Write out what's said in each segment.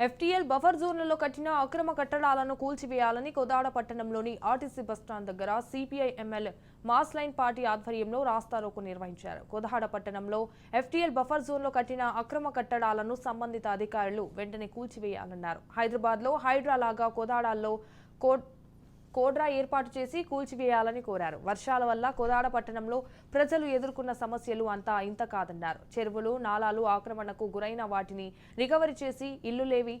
FTL buffer జోన్లలో కట్టిన అక్రమ కట్టడాలను కూల్చివేయాలని కోదాడ పట్టణంలోని ఆర్టీసీ బస్టాండ్ దగ్గర CPI ML mass line party ఆధ్వర్యంలో రాస్తారోకో నిర్వహించారు. కోదాడ పట్టణంలో ఎఫ్టీఎల్ బఫర్ జోన్లో కట్టిన అక్రమ కట్టడాలను సంబంధిత అధికారులు వెంటనే కూల్చివేయాలన్నారు. హైదరాబాద్లో హైడ్రా లాగా కోదాడలో కోడ్రా ఏర్పాటు చేసి కూల్చివేయాలని కోరారు. వర్షాల వల్ల కోదాడ పట్టణంలో ప్రజలు ఎదుర్కొన్న సమస్యలు అంతా ఇంత కాదన్నారు. చెరువులు, నాలాలు ఆక్రమణకు గురైన వాటిని రికవరీ చేసి ఇల్లు లేవి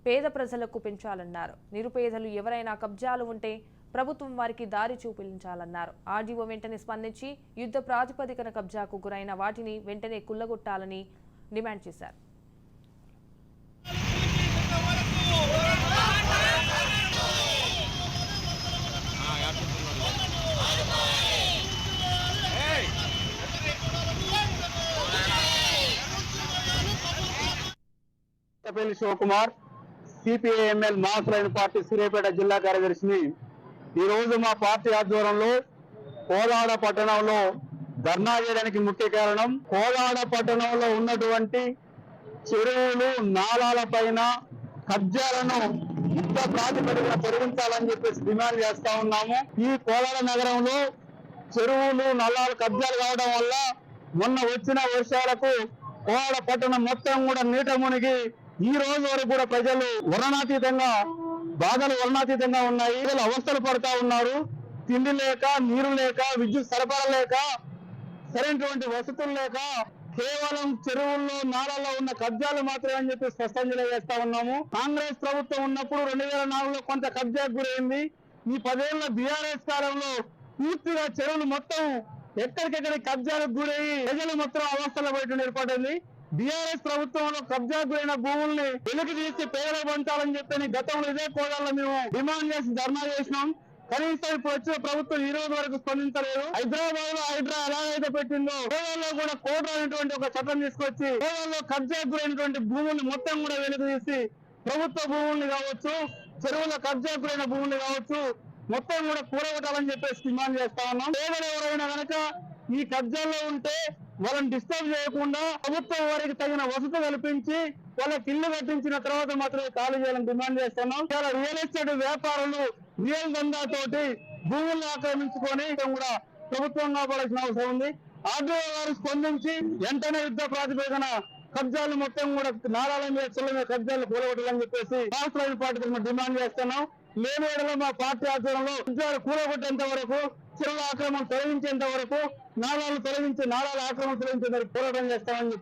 పేద ప్రజలకు పెంచాలన్నారు. నిరుపేదలు ఎవరైనా కబ్జాలు ఉంటే ప్రభుత్వం వారికి దారి చూపించాలన్నారు. ఆర్డీఓ వెంటనే స్పందించి యుద్ధ ప్రాతిపదికన కబ్జాకు గురైన వాటిని వెంటనే కుల్లగొట్టాలని డిమాండ్ చేశారు. Shivakumar CPI ML mass line party Suryapet జిల్లా కార్యదర్శిని. ఈ రోజు మా పార్టీ ఆధ్వర్యంలో కోదాడ పట్టణంలో ధర్నా చేయడానికి ముఖ్య కారణం కోదాడ పట్టణంలో ఉన్నటువంటి చెరువులు, నాలాల పైన కబ్జాలను యుద్ధ ప్రాతిపదికన తొలగించాలని చెప్పేసి డిమాండ్ చేస్తా ఉన్నాము. ఈ కోదాడ నగరంలో చెరువులు, నల్లాలు కబ్జాలు కావడం వల్ల మొన్న వచ్చిన వర్షాలకు కోదాడ పట్టణం మొత్తం కూడా నీట మునిగి ఈ రోజు వరకు కూడా ప్రజలు వర్ణాతీతంగా ఉన్నాయి. అవస్థలు పడతా ఉన్నారు. తిండి లేక, నీరు లేక, విద్యుత్ సరఫరా లేక, సరైనటువంటి వసతులు లేక కేవలం చెరువుల్లో, నాళాల్లో ఉన్న కబ్జాలు మాత్రమే అని చెప్పి స్పష్టం చేస్తా ఉన్నాము. కాంగ్రెస్ ప్రభుత్వం ఉన్నప్పుడు 2004లో కొంత కబ్జాకు గురైంది. ఈ 10 ఏళ్ల బీఆర్ఎస్ కాలంలో పూర్తిగా చెరువులు మొత్తం ఎక్కడికెక్కడి కబ్జాలకు గురయ్యి ప్రజలు మొత్తం అవస్థలు పడటం ఏర్పడింది. బీఆర్ఎస్ ప్రభుత్వంలో కబ్జాకు గురైన భూముల్ని వెనక్కి తీసి పేదలకు పంచాలని చెప్పి గతంలో ఇదే కోదాల్లో మేము డిమాండ్ చేసి ధర్నా చేసినాం. కనీసం ఇప్పుడు వచ్చిన ప్రభుత్వం ఈ రోజు వరకు స్పందించలేదు. హైదరాబాద్ లో హైడ్రా ఎలాగైతే పెట్టిందో కోదాల్లో కూడా కోడ్రా అనేటువంటి ఒక చట్టం తీసుకొచ్చి కోదాల్లో కబ్జాకు గురైనటువంటి భూముల్ని మొత్తం కూడా వెనక్కి తీసి ప్రభుత్వ భూముల్ని కావచ్చు, చెరువుల కబ్జాకు గురైన భూముల్ని కావచ్చు మొత్తం కూడా కూడగొట్టాలని చెప్పేసి డిమాండ్ చేస్తా ఉన్నాం. పేదలు ఎవరైనా కనుక ఈ కబ్జాల్లో ఉంటే వాళ్ళని డిస్టర్బ్ చేయకుండా ప్రభుత్వం వారికి తగిన వసతి కల్పించి వాళ్ళకి ఇల్లు కట్టించిన తర్వాత మాత్రమే ఖాళీ చేయాలని డిమాండ్ చేస్తున్నాం. చాలా రియల్ ఎస్టేట్ వ్యాపారులు రియల్ దందాతోటి భూములను ఆక్రమించుకొని కూడా ప్రభుత్వం కాపాడాల్సిన అవసరం ఉంది. ఆర్డీఓ గారు స్పందించి వెంటనే యుద్ధ ప్రాతిపదికన కబ్జాలు మొత్తం కూడా నారాల మీద చెల్ల మీద కబ్జాలు కూలగొట్టాలని చెప్పేసి మాస్ లైన్ పార్టీ డిమాండ్ చేస్తున్నాం. లేని ఏడలో మా పార్టీ ఆధ్వర్యంలో కబ్జాలు కూలగొట్టేంత వరకు, చెరువుల ఆక్రమణ తొలగించేంత వరకు, నాళాల ఆక్రమణ తొలగించేంత వరకు పోరాటం చేస్తామని